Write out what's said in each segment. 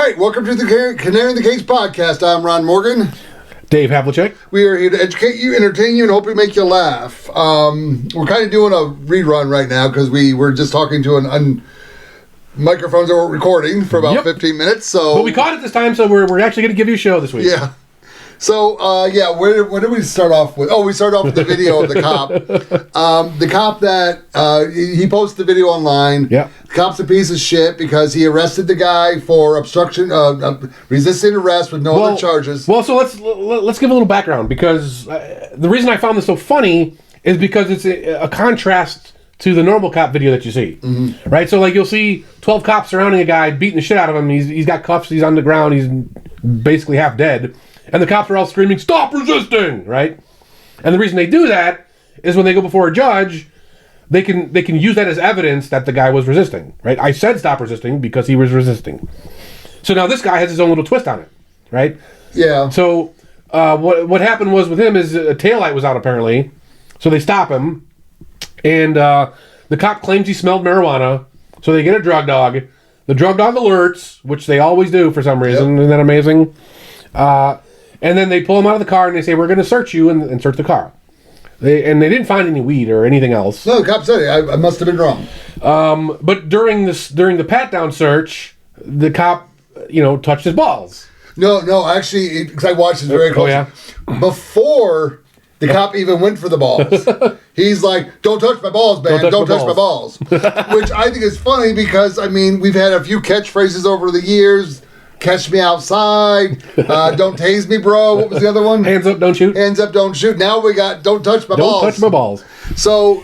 right, welcome to the Canary in the Cage podcast. I'm Ron Morgan. Dave Havlicek. We are here to educate you, entertain you, and hopefully make you laugh. We're kind of doing a rerun right now because we were just talking to microphones that weren't recording for about 15 minutes. So, but we caught it this time, so we're actually going to give you a show this week. Yeah. So, where did we start off with? Oh, we started off with the video of the cop. The cop that, he posted the video online. Yeah. The cop's a piece of shit because he arrested the guy for obstruction, resisting arrest with no other charges. Well, so let's give a little background because the reason I found this so funny is because it's a contrast to the normal cop video that you see. Mm-hmm. Right? So, like, you'll see 12 cops surrounding a guy, beating the shit out of him. He's got cuffs, he's on the ground, he's basically half dead. And the cops are all screaming, "Stop resisting!" Right? And the reason they do that is when they go before a judge, they can use that as evidence that the guy was resisting. Right? I said stop resisting because he was resisting. So now this guy has his own little twist on it. Right? Yeah. So what happened was with him is a taillight was out apparently. So they stop him. And the cop claims he smelled marijuana. So they get a drug dog. The drug dog alerts, which they always do for some reason. Yep. Isn't that amazing? And then they pull him out of the car and they say, "We're going to search you," and search the car. They didn't find any weed or anything else. No, the cop said it. I must have been wrong. But during the pat-down search, the cop, touched his balls. No, actually, because I watched this very closely. Oh, yeah? Before the cop even went for the balls, he's like, "Don't touch my balls, man. Don't touch my balls." Which I think is funny because, we've had a few catchphrases over the years. "Catch me outside," "Don't tase me, bro." What was the other one? "Hands up, don't shoot." "Hands up, don't shoot." Now we got "Don't touch my balls." Don't touch my balls. So,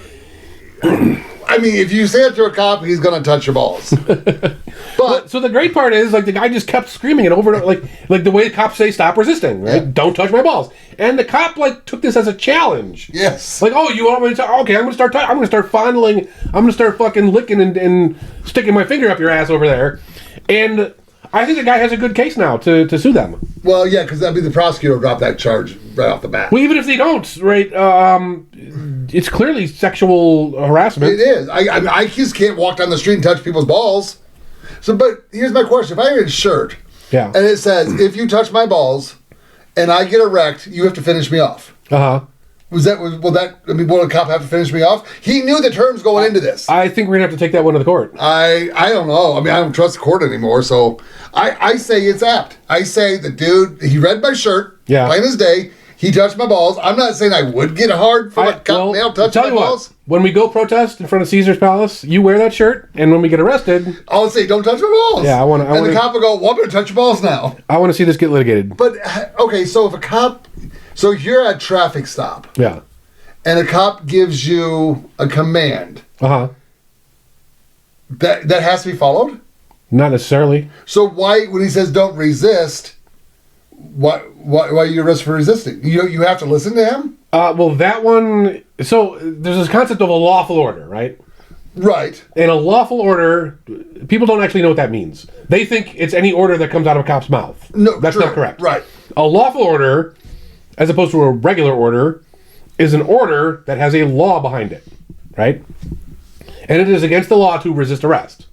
if you say it to a cop, he's going to touch your balls. But so the great part is, like, the guy just kept screaming it over and over, like the way the cops say, "Stop resisting," right? Yeah. "Don't touch my balls." And the cop, took this as a challenge. Yes. Like, "Oh, you want me to? Okay, I'm going to start fondling. I'm going to start fucking licking and sticking my finger up your ass over there." And I think the guy has a good case now to sue them. Well, yeah, because the prosecutor will drop that charge right off the bat. Well, even if they don't, right? It's clearly sexual harassment. It is. I just can't walk down the street and touch people's balls. So, but here's my question: if I have a shirt, and it says, "If you touch my balls, and I get erect, you have to finish me off." Will a cop have to finish me off? He knew the terms going into this. I think we're going to have to take that one to the court. I don't know. I don't trust the court anymore, so I say it's apt. I say the dude, he read my shirt, plain as day, he touched my balls. I'm not saying I would get hard for a cop male touching my balls. When we go protest in front of Caesar's Palace, you wear that shirt, and when we get arrested, I'll say, "Don't touch my balls." Yeah, and the cop will go, "Well, I'm going to touch your balls now." I want to see this get litigated. But, okay, so if a cop... So you're at a traffic stop. Yeah. And a cop gives you a command. That has to be followed? Not necessarily. So why, when he says don't resist, why are you arrested for resisting? You have to listen to him? Well, that one... So there's this concept of a lawful order, right? Right. And a lawful order, people don't actually know what that means. They think it's any order that comes out of a cop's mouth. No, that's not correct. Right. A lawful order, as opposed to a regular order, is an order that has a law behind it, right? And it is against the law to resist arrest.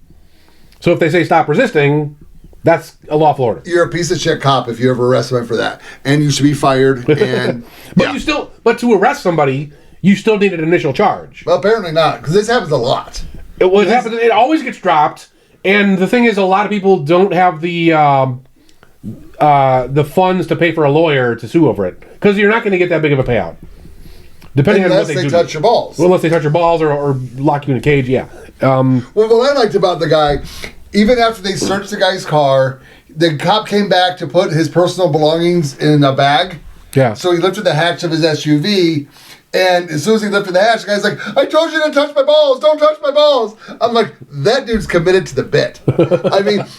So if they say stop resisting, that's a lawful order. You're a piece of shit cop if you ever arrest someone for that, and you should be fired. And but to arrest somebody, you still need an initial charge. Well, apparently not, because this happens a lot. It happens. It always gets dropped, and the thing is, a lot of people don't have the funds to pay for a lawyer to sue over it, because you're not going to get that big of a payout. Depending unless on what they touch your balls. Well, unless they touch your balls or lock you in a cage, yeah. Well, what I liked about the guy, even after they searched the guy's car, the cop came back to put his personal belongings in a bag. Yeah. So he lifted the hatch of his SUV, and as soon as he lifted the hatch, the guy's like, "I told you to touch my balls. Don't touch my balls." I'm like, that dude's committed to the bit.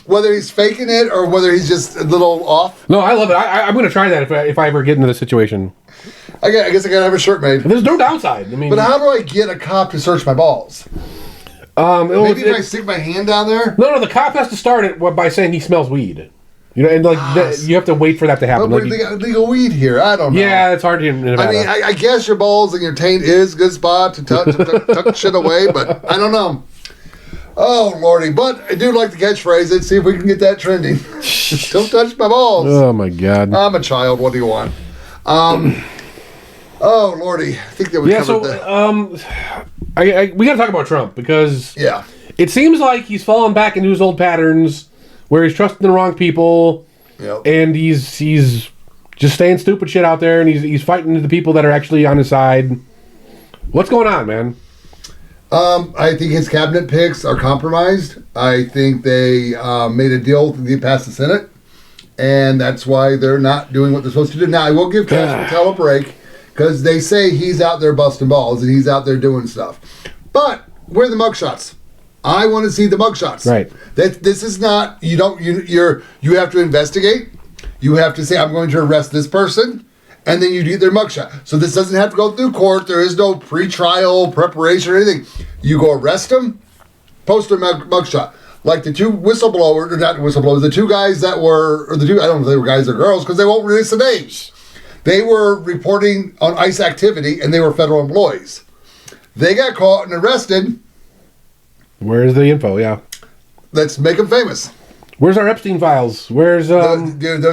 Whether he's faking it or whether he's just a little off. No, I love it. I'm going to try that if I ever get into this situation. I guess I got to have a shirt made. There's no downside. But how do I get a cop to search my balls? Maybe if I stick my hand down there? No, the cop has to start it by saying he smells weed. You have to wait for that to happen. But they got legal weed here. I don't know. Yeah, it's hard to in Nevada. I guess your balls and your taint is a good spot to tuck shit away, but I don't know. Oh, Lordy. But I do like the catchphrase. Let's see if we can get that trending. Don't touch my balls. Oh, my God. I'm a child. What do you want? Oh, Lordy. I think that we covered that. We got to talk about Trump because yeah, it seems like he's fallen back into his old patterns where he's trusting the wrong people, and he's just saying stupid shit out there, and he's fighting the people that are actually on his side. What's going on, man? I think his cabinet picks are compromised. I think they made a deal to get past the Senate, and that's why they're not doing what they're supposed to do. Now, I will give Cash Patel a break, because they say he's out there busting balls, and he's out there doing stuff. But where are the mugshots? I want to see the mugshots. Right. This is not, you have to investigate. You have to say, I'm going to arrest this person. And then you get their mugshot. So this doesn't have to go through court. There is no pre-trial preparation or anything. You go arrest them, post their mugshot. Like the two whistleblowers, or not whistleblowers, the two guys that were, or the two, I don't know if they were guys or girls, because they won't release the names. They were reporting on ICE activity, and they were federal employees. They got caught and arrested. Where's the info? Yeah. Let's make them famous. Where's our Epstein files? Where's Dude,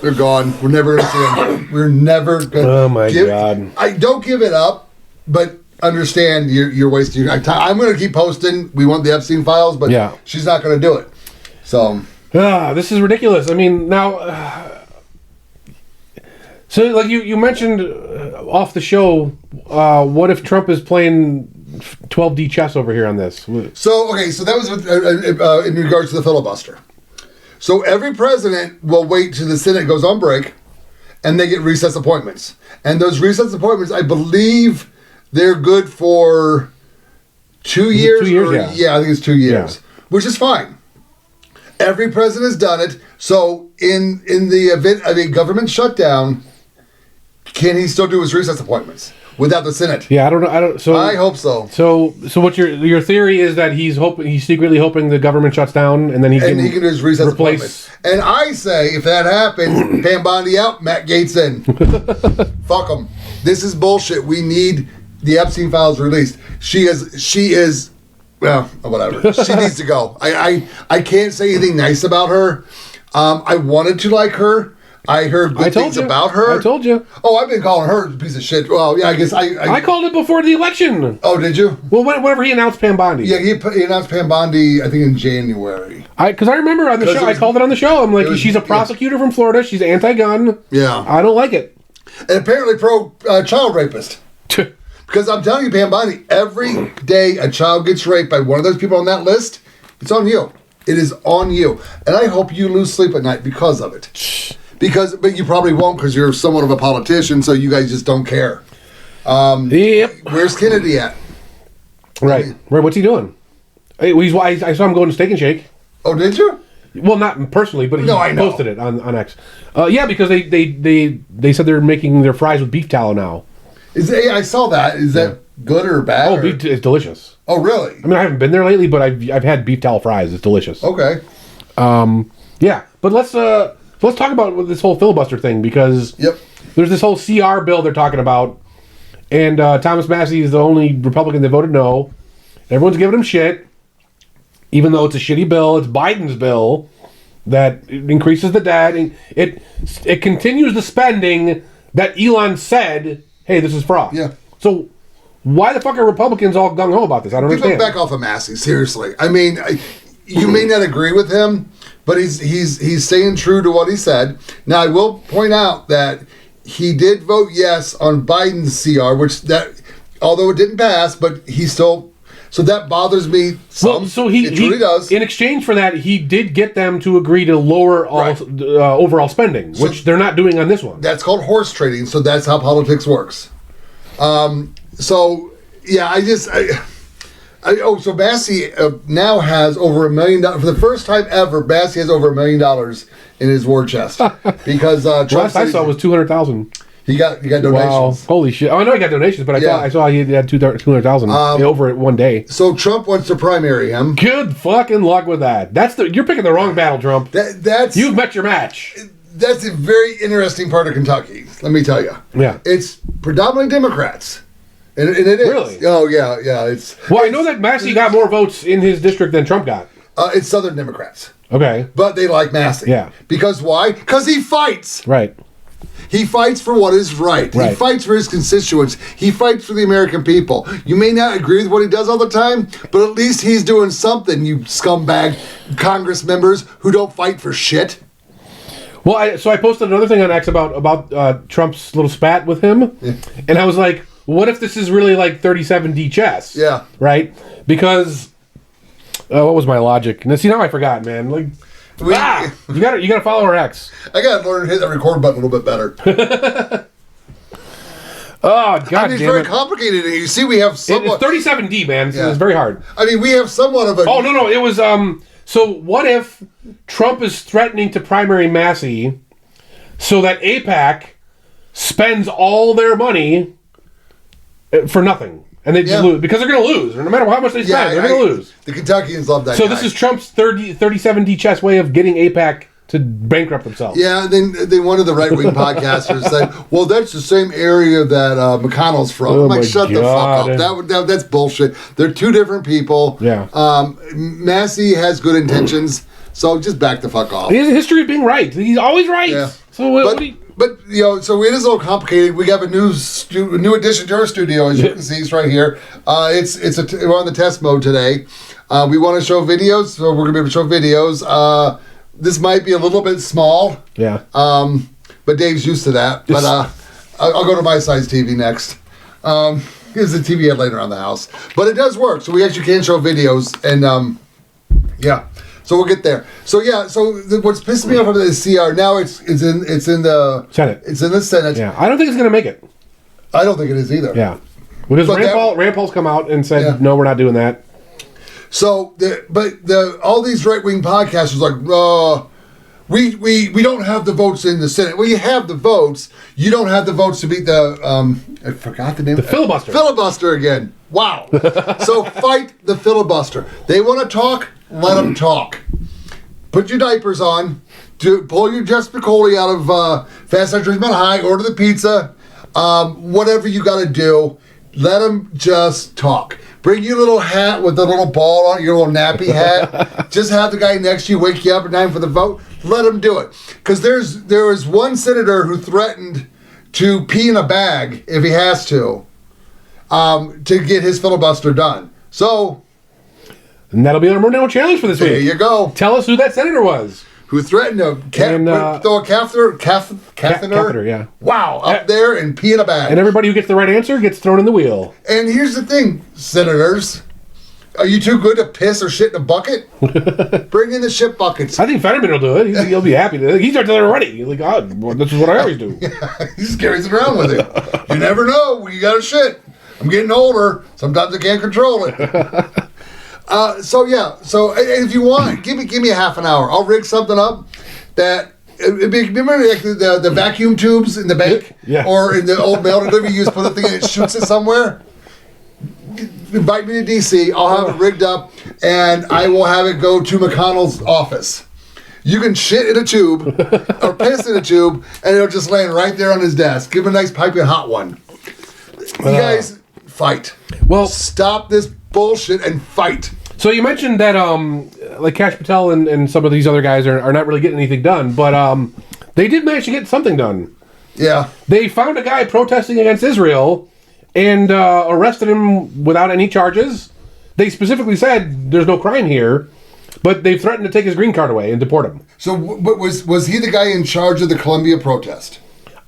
they're gone. We're never going to see them. We're never going to. Oh my God. I don't give it up, but understand you're wasting your time. I'm going to keep posting. We want the Epstein files, but she's not going to do it. So. This is ridiculous. I mean, now. So, like you mentioned off the show, what if Trump is playing 12D chess over here on this? So that was in regards to the filibuster. So every president will wait till the Senate goes on break, and they get recess appointments. And those recess appointments, I believe, they're good for 2 years. 2 years, yeah, I think it's 2 years, which is fine. Every president has done it. So in the event of a government shutdown, can he still do his recess appointments without the Senate? Yeah, I don't know. So I hope so. So what your theory is that he's secretly hoping the government shuts down, and then he can do his recess appointments. And I say, if that happens, Pam Bondi out, Matt Gaetz in. Fuck them. This is bullshit. We need the Epstein files released. She is. Well, whatever. She needs to go. I can't say anything nice about her. I wanted to like her. I heard good things about her. I told you. Oh, I've been calling her a piece of shit. Well, yeah, I guess I called it before the election. Oh, did you? Well, whenever he announced Pam Bondi. Yeah, he announced Pam Bondi, I think, in January. Because I remember on the show, I called it on the show. I'm like, she's a prosecutor from Florida. She's anti-gun. Yeah. I don't like it. And apparently pro-child rapist. Because I'm telling you, Pam Bondi, every day a child gets raped by one of those people on that list, it's on you. It is on you. And I hope you lose sleep at night because of it. But you probably won't because you're somewhat of a politician, so you guys just don't care. Yep. Where's Kennedy at? Right. What's he doing? I saw him going to Steak and Shake. Oh, did you? Well, not personally, but he posted it on X. Yeah, because they said they're making their fries with beef tallow now. I saw that. Is that good or bad? Oh, beef is delicious. Oh, really? I mean, I haven't been there lately, but I've had beef tallow fries. It's delicious. Okay. Yeah, but let's talk about this whole filibuster thing because there's this whole CR bill they're talking about, and Thomas Massie is the only Republican that voted no. Everyone's giving him shit, even though it's a shitty bill. It's Biden's bill that increases the debt. And it continues the spending that Elon said, hey, this is fraud. Yeah. So why the fuck are Republicans all gung-ho about this? I don't understand. Back off of Massie, seriously. I mean, you may not agree with him, but he's staying true to what he said. Now, I will point out that he did vote yes on Biden's CR, although it didn't pass, but he still. So that bothers me some. Well, so it truly does. In exchange for that, he did get them to agree to lower overall spending, which they're not doing on this one. That's called horse trading. So that's how politics works. So Massie now has over $1 million. For the first time ever, Massie has over $1 million in his war chest because last I saw was $200,000. He got donations. Wow. Holy shit! Oh, I know he got donations, but I saw he had 200,000 over it one day. So Trump wants to primary him. Good fucking luck with that. You're picking the wrong battle, Trump. You've met your match. That's a very interesting part of Kentucky. Let me tell you. Yeah. It's predominantly Democrats. And it is. Really? Oh, yeah. I know that Massie got more votes in his district than Trump got. It's Southern Democrats. Okay. But they like Massie. Yeah. Because why? Because he fights. Right. He fights for what is right. He fights for his constituents. He fights for the American people. You may not agree with what he does all the time, but at least he's doing something, you scumbag Congress members who don't fight for shit. Well, I posted another thing on X about Trump's little spat with him, and I was like, what if this is really like 37D chess? Yeah. Right? Because, what was my logic? Now, see, now I forgot, man. Like, you gotta follow our X. I gotta learn to hit the record button a little bit better. Oh, God, it's very complicated. You see, we have somewhat... It's 37D, man. So it's very hard. I mean, we have somewhat of a... Oh, no. It was, so what if Trump is threatening to primary Massie so that AIPAC spends all their money for nothing? And they just lose. Because they're going to lose. No matter how much they spend, they're going to lose. The Kentuckians love that So this is Trump's 37D chess way of getting AIPAC to bankrupt themselves. Yeah, then one of the right-wing podcasters said, well, that's the same area that McConnell's from. I'm like, shut the fuck up. That's bullshit. They're two different people. Yeah. Massey has good intentions, so just back the fuck off. He has a history of being right. He's always right. Yeah. So But you know, so it is a little complicated. We have a new addition to our studio, as you can see, it's right here. We're on the test mode today. We want to show videos, so we're gonna be able to show videos. This might be a little bit small. Yeah. But Dave's used to that. But I'll go to my size TV next. Here's the TV I laid around the house. But it does work, so we actually can show videos, and yeah. So we'll get there. So yeah. So what's pissing me off about the CR now? It's in the Senate. It's in the Senate. Yeah. I don't think it's going to make it. I don't think it is either. Yeah. Because Rand Paul's come out and said, no, we're not doing that. So, all these right-wing podcasters are like, we don't have the votes in the Senate. Well, you have the votes. You don't have the votes to beat the, I forgot the name. The filibuster. Filibuster again. Wow. So fight the filibuster. They want to talk, let them talk. Put your diapers on. Pull your Jess Piccoli out of Fast Night Mount High. Order the pizza. Whatever you got to do. Let them just talk. Bring your little hat with the little ball on it, your little nappy hat. Just have the guy next to you wake you up at night for the vote. Let him do it. Because there was one senator who threatened to pee in a bag if he has to get his filibuster done. So... And that'll be our Monero challenge for this week. There you go. Tell us who that senator was. Who threatened to throw a catheter, yeah. Wow, up there and pee in a bag. And everybody who gets the right answer gets thrown in the wheel. And here's the thing, senators. Are you too good to piss or shit in a bucket? Bring in the shit buckets. I think Fetterman will do it. He'll be happy to. He's done it already. He's like, oh, this is what I always do. Yeah, he just carries it around with him. You never know when you got to shit. I'm getting older. Sometimes I can't control it. So if you want, give me a half an hour. I'll rig something up that remember like the vacuum tubes in the bank, or in the old mail delivery. You just put the thing and it shoots it somewhere. Invite me to DC. I'll have it rigged up, and I will have it go to McConnell's office. You can shit in a tube or piss in a tube, and it'll just land right there on his desk. Give him a nice piping hot one. You guys fight. Well, stop this bullshit and fight. So you mentioned that like Kash Patel and some of these other guys are not really getting anything done, but they did manage to get something done. Yeah. They found a guy protesting against Israel and arrested him without any charges. They specifically said there's no crime here, but they threatened to take his green card away and deport him. So was he the guy in charge of the Columbia protest?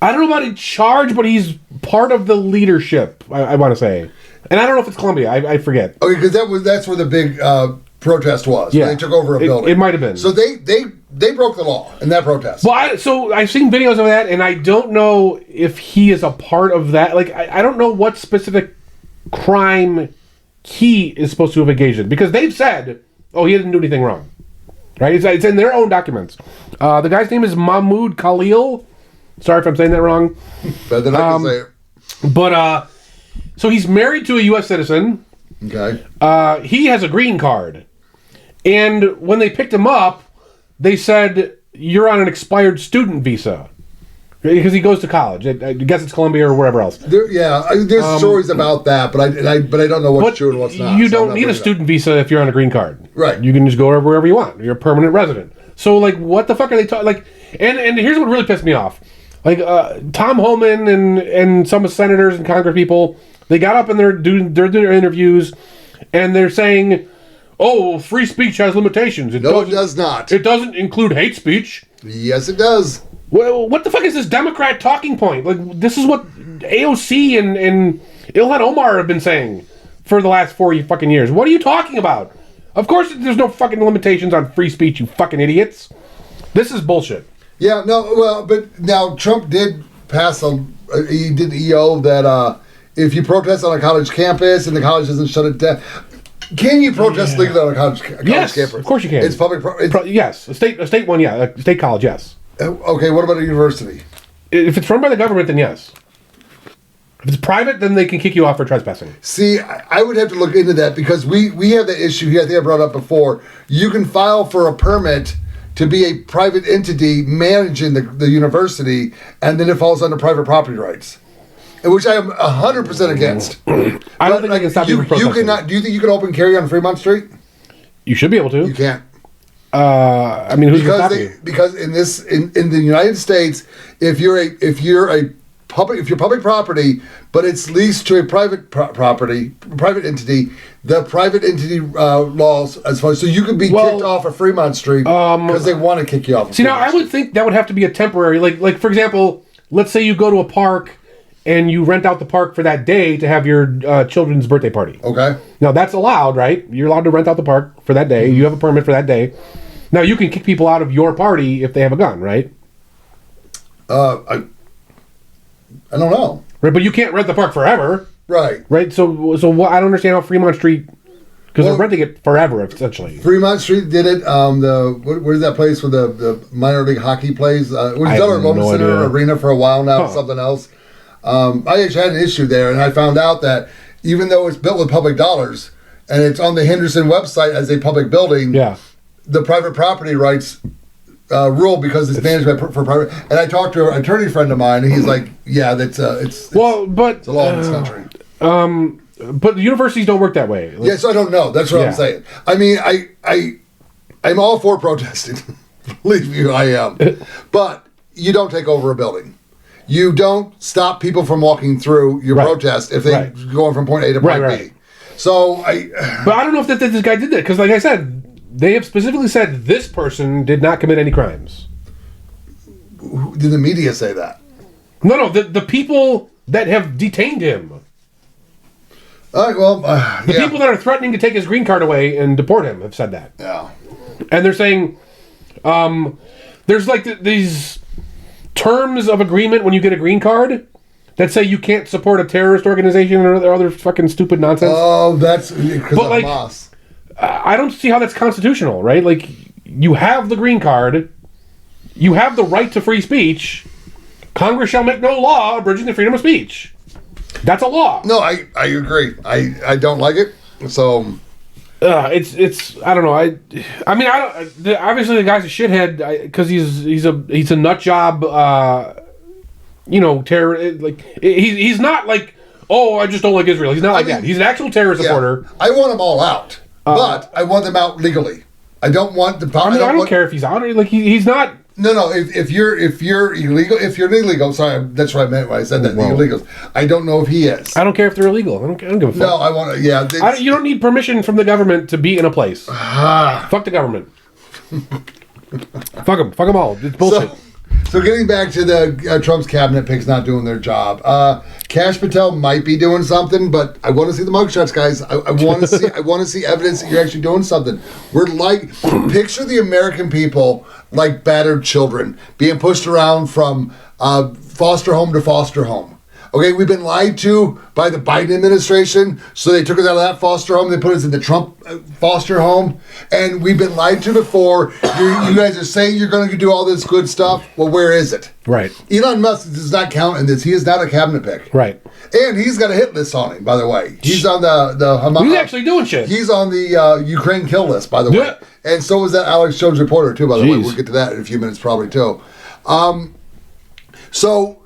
I don't know about in charge, but he's part of the leadership, I want to say. And I don't know if it's Columbia. I forget. Okay, because that's where the big protest was. Yeah, they took over a building. It might have been. So they broke the law in that protest. Well, so I've seen videos of that, and I don't know if he is a part of that. Like, I don't know what specific crime he is supposed to have engaged in, because they've said, oh, he didn't do anything wrong. Right? It's in their own documents. The guy's name is Mahmoud Khalil. Sorry if I'm saying that wrong. Better than I can say it. But so he's married to a U.S. citizen. Okay. He has a green card. And when they picked him up, they said, you're on an expired student visa. Because he goes to college. I guess it's Columbia or wherever else. There's stories about that, but I don't know what's true and what's not. You don't need a student visa if you're on a green card. Right. You can just go wherever you want. You're a permanent resident. So, like, what the fuck are they talking? Like, and here's what really pissed me off. Like, Tom Homan and some senators and Congress people, they got up and they're doing their interviews, and they're saying, "Oh, free speech has limitations." It does not. It doesn't include hate speech. Yes, it does. Well, what the fuck is this Democrat talking point? Like, this is what AOC and Ilhan Omar have been saying for the last 4 fucking years. What are you talking about? Of course, there's no fucking limitations on free speech, you fucking idiots. This is bullshit. Yeah, no, well, but now Trump did pass he did EO that if you protest on a college campus and the college doesn't shut it down, can you protest legally on a college campus? Of course you can. It's public. Yes, a state one, yeah, a state college, yes. Okay, what about a university? If it's run by the government, then yes. If it's private, then they can kick you off for trespassing. See, I would have to look into that because we have the issue here. I think I brought up before. You can file for a permit to be a private entity managing the university, and then it falls under private property rights, which I am 100% against. I don't think I can stop you from protesting. You cannot. Do you think you can open carry on Fremont Street? You should be able to. You can't. I mean, who's going to stop you? Because in the United States, if you're public property, but it's leased to a private private entity, the private entity laws as far as so you could be kicked off of Fremont Street because they want to kick you off. Now I would think that would have to be a temporary, like for example, let's say you go to a park and you rent out the park for that day to have your children's birthday party. Okay. Now that's allowed, right? You're allowed to rent out the park for that day. Mm-hmm. You have a permit for that day. Now you can kick people out of your party if they have a gun, right? I don't know. Right, but you can't rent the park forever. Right. Right. So what, I don't understand how Fremont Street, because they're renting it forever essentially. Fremont Street did it. Where's that place where the minor league hockey plays? Which is our Lotus Center Arena for a while now. Something else. I actually had an issue there, and I found out that even though it's built with public dollars and it's on the Henderson website as a public building, the private property rights rule because it's managed for private. And I talked to an attorney friend of mine, and he's like, "Yeah, it's a law in this country." But the universities don't work that way. Yes, I don't know. That's what I'm saying. I mean, I'm all for protesting. Believe me, I am. But you don't take over a building. You don't stop people from walking through your protest if they're going from point A to point B. So But I don't know if this guy did that because, like I said, they have specifically said this person did not commit any crimes. Did the media say that? No. The people that have detained him. All right. Well, the people that are threatening to take his green card away and deport him have said that. Yeah. And they're saying, there's like these terms of agreement when you get a green card that say you can't support a terrorist organization or other fucking stupid nonsense. Oh, that's because of Hamas. I don't see how that's constitutional, right? Like, you have the green card, you have the right to free speech. Congress shall make no law abridging the freedom of speech. That's a law. No, I agree. I don't like it. So it's I don't know. I mean obviously the guy's a shithead because he's a nut job. Terror. Like he's not like, oh, I just don't like Israel. He's not like that. He's an actual terror supporter. I want them all out, but I want them out legally. I don't want the. I don't care if he's out or like he's not. No. If you're illegal, if you're illegal, sorry, that's what I meant when I said that. The illegals. I don't know if he is. I don't care if they're illegal. I don't give a fuck. No, I want to. Yeah, you don't need permission from the government to be in a place. Fuck the government. Fuck them all. It's bullshit. So getting back to the Trump's cabinet picks not doing their job. Kash Patel might be doing something, but I want to see the mugshots, guys. I want to see. I want to see evidence that you're actually doing something. We're like, picture the American people like battered children being pushed around from foster home to foster home. Okay, we've been lied to by the Biden administration, so they took us out of that foster home. They put us in the Trump foster home, and we've been lied to before. You guys are saying you're going to do all this good stuff. Well, where is it? Right. Elon Musk does not count in this. He is not a cabinet pick. Right. And he's got a hit list on him, by the way. He's on the Hamas. He's actually doing shit. He's on the Ukraine kill list, by the way. And so is that Alex Jones reporter, too, by the way. We'll get to that in a few minutes, probably, too. So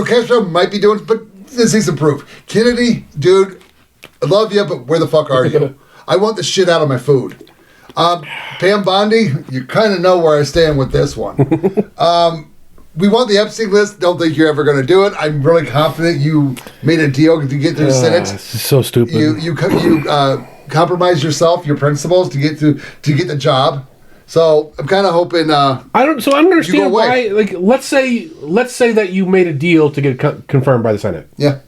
Castro might be doing, but this needs some proof. Kennedy, dude, I love you, but where the fuck are you? I want the shit out of my food. Pam Bondi, you kind of know where I stand with this one. We want the Epstein list. Don't think you're ever going to do it. I'm really confident you made a deal to get through the Senate. So stupid. You compromise yourself, your principles to get the job. So I'm kind of hoping. I don't understand why. Like, let's say that you made a deal to get confirmed by the Senate. Yeah.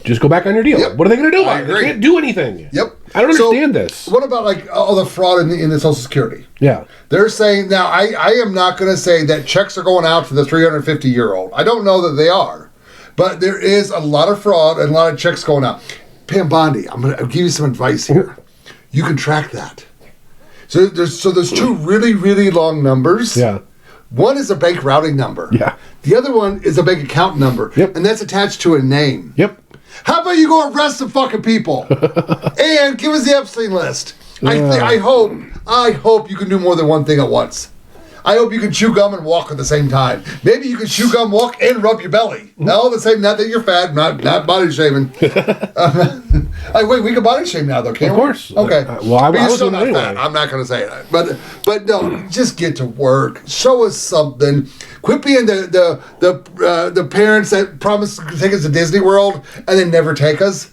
Just go back on your deal. Yep. What are they going to do about it? They can't do anything. Yep. I don't understand this. What about like all the fraud in the Social Security? Yeah. They're saying now. I am not going to say that checks are going out to the 350-year-old. I don't know that they are, but there is a lot of fraud and a lot of checks going out. Pam Bondi, I'm going to give you some advice here. You can track that. So there's two really, really long numbers. Yeah. One is a bank routing number. Yeah. The other one is a bank account number. Yep. And that's attached to a name. Yep. How about you go arrest some fucking people and give us the Epstein list? I hope you can do more than one thing at once. I hope you can chew gum and walk at the same time. Maybe you can chew gum, walk, and rub your belly. No, the same. Not that you're fat. Not body shaming. Wait, we can body shame now, though, can't we? Of course. Okay. Well, but you're still not anyway. fat. I'm not going to say that. But no, just get to work. Show us something. Quit being the parents that promise to take us to Disney World and then never take us.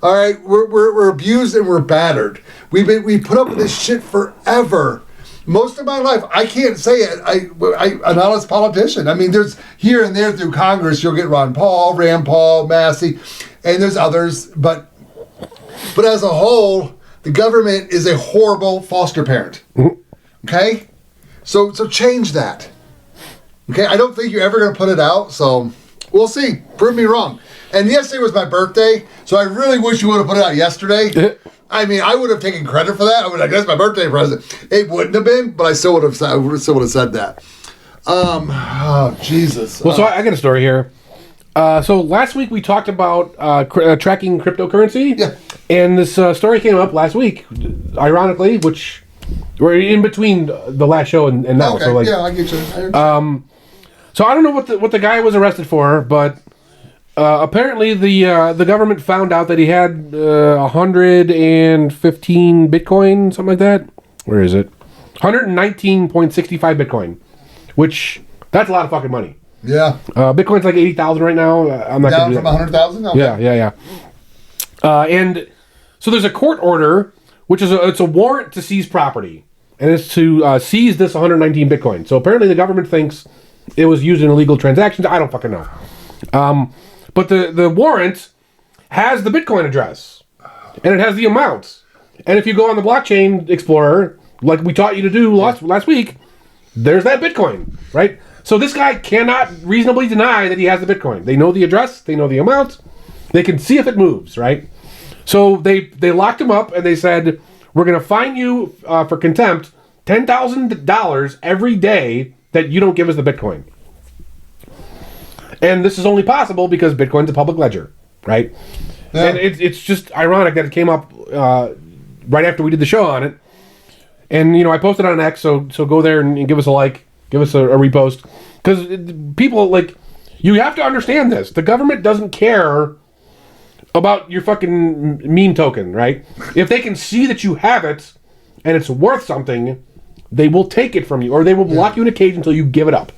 All right, we're abused and we're battered. We put up with this shit forever. Most of my life, I can't say it. I'm an honest politician. I mean, there's here and there through Congress, you'll get Rand Paul, Massie, and there's others. But as a whole, the government is a horrible foster parent. Okay, so change that. Okay, I don't think you're ever going to put it out. So we'll see. Prove me wrong. And yesterday was my birthday, so I really wish you would have put it out yesterday. I mean, I would have taken credit for that. I would have, that's my birthday present. It wouldn't have been, but I still would have said that. Oh, Jesus. Well, so I got a story here. So last week we talked about tracking cryptocurrency. Yeah. And this story came up last week, ironically, which we're in between the last show and now. Okay, so like, yeah, I get you. So I don't know what the guy was arrested for, but apparently the government found out that he had 115 Bitcoin, something like that. Where is it? 119.65 Bitcoin, which that's a lot of fucking money. Yeah. Bitcoin's like 80,000 right now. I'm not down from 100,000. Okay. Yeah. And so there's a court order, which is it's a warrant to seize property, and it's to seize this 119 Bitcoin. So apparently the government thinks it was used in illegal transactions. I don't fucking know. But the warrant has the Bitcoin address, and it has the amount. And if you go on the blockchain explorer, like we taught you to do last week, there's that Bitcoin, right? So this guy cannot reasonably deny that he has the Bitcoin. They know the address, they know the amount, they can see if it moves, right? So they locked him up and they said, we're going to fine you for contempt $10,000 every day that you don't give us the Bitcoin. And this is only possible because Bitcoin's a public ledger, right? Yeah. And it's just ironic that it came up right after we did the show on it. And, I posted on X, so go there and give us a like, give us a repost. Because people, you have to understand this. The government doesn't care about your fucking meme token, right? If they can see that you have it and it's worth something, they will take it from you, or they will lock you in a cage until you give it up.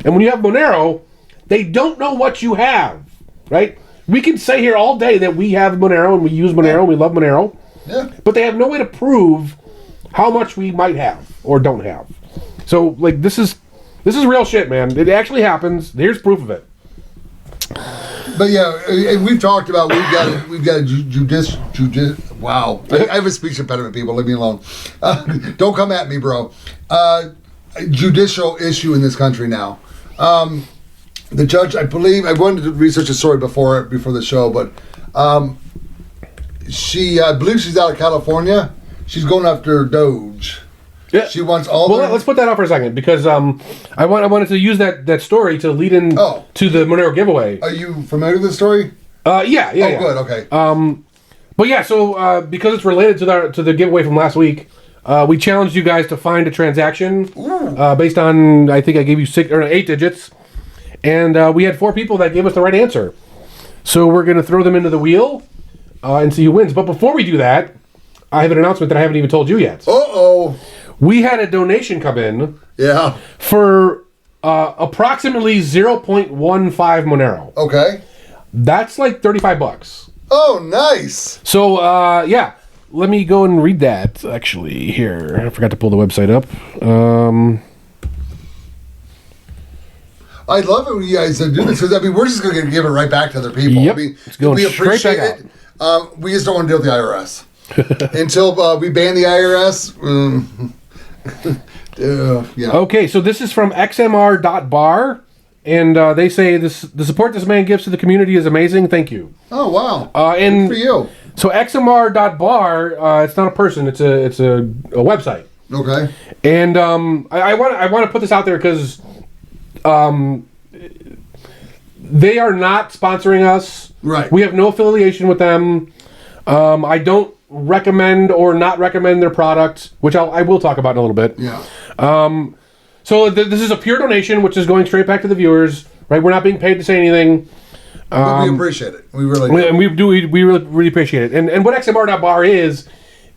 And when you have Monero, they don't know what you have, right? We can say here all day that we have Monero and we use Monero and we love Monero, but they have no way to prove how much we might have or don't have. So, this is real shit, man. It actually happens. Here's proof of it. But yeah, and we've talked about we've got a judicial. Wow, I have a speech impediment. People, leave me alone. Don't come at me, bro. Judicial issue in this country now. The judge, I believe, I wanted to research the story before the show, but I believe she's out of California. She's going after Doge. Yeah. She wants all. Well, let's put that out for a second because I wanted to use that story to lead in to the Monero giveaway. Are you familiar with the story? Yeah. Good. Okay. But yeah, so because it's related to the giveaway from last week, we challenged you guys to find a transaction based on, I think I gave you 6 or 8 digits. And we had 4 people that gave us the right answer. So we're going to throw them into the wheel and see who wins. But before we do that, I have an announcement that I haven't even told you yet. Uh-oh. We had a donation come in. Yeah. For approximately 0.15 Monero. Okay. That's like $35. Oh, nice. So, yeah. Let me go and read that, actually, here. I forgot to pull the website up. I love it when you guys do this, because, I mean, we're just going to give it right back to other people. Yep. I mean, it's going we appreciate straight it. We just don't want to deal with the IRS. Until we ban the IRS. Yeah. Okay, so this is from xmr.bar, and they say, the support this man gives to the community is amazing. Thank you. Oh, wow. And good for you. So xmr.bar, it's not a person, it's a website. Okay. And I want to put this out there because they are not sponsoring us. Right. We have no affiliation with them. I don't recommend or not recommend their product, which I will talk about in a little bit. Yeah. So this is a pure donation, which is going straight back to the viewers. Right. We're not being paid to say anything. But we appreciate it. We really do. And we really appreciate it. And what XMR.bar is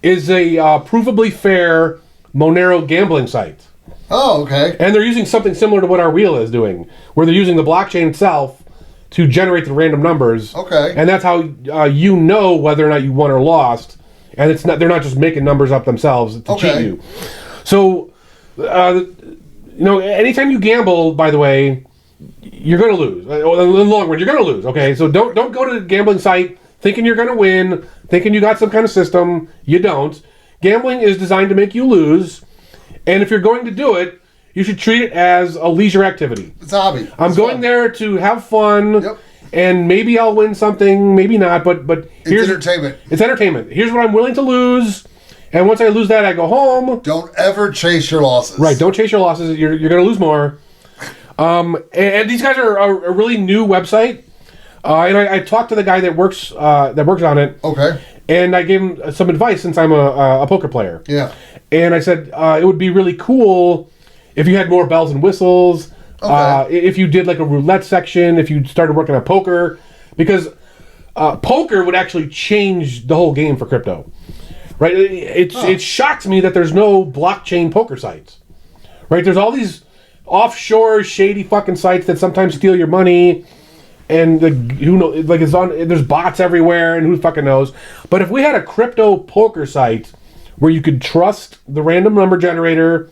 a provably fair Monero gambling site. Oh, okay. And they're using something similar to what our wheel is doing, where they're using the blockchain itself to generate the random numbers. Okay. And that's how you know whether or not you won or lost. And they're not just making numbers up themselves to cheat you. So, anytime you gamble, by the way, you're going to lose. In the long run, you're going to lose. Okay, so don't go to the gambling site thinking you're going to win, thinking you got some kind of system. You don't. Gambling is designed to make you lose, and if you're going to do it, you should treat it as a leisure activity. It's a hobby. I'm going there to have fun, and maybe I'll win something, maybe not. But here's entertainment. It's entertainment. Here's what I'm willing to lose, and once I lose that, I go home. Don't ever chase your losses. Right. Don't chase your losses. You're going to lose more. And these guys are a really new website, and I talked to the guy that works on it. Okay. And I gave him some advice since I'm a poker player. Yeah. And I said it would be really cool if you had more bells and whistles. Okay. If you did like a roulette section, if you started working on poker, because poker would actually change the whole game for crypto. Right. It shocks me that there's no blockchain poker sites. Right. There's all these offshore shady fucking sites that sometimes steal your money, and there's bots everywhere, and who fucking knows. But if we had a crypto poker site where you could trust the random number generator,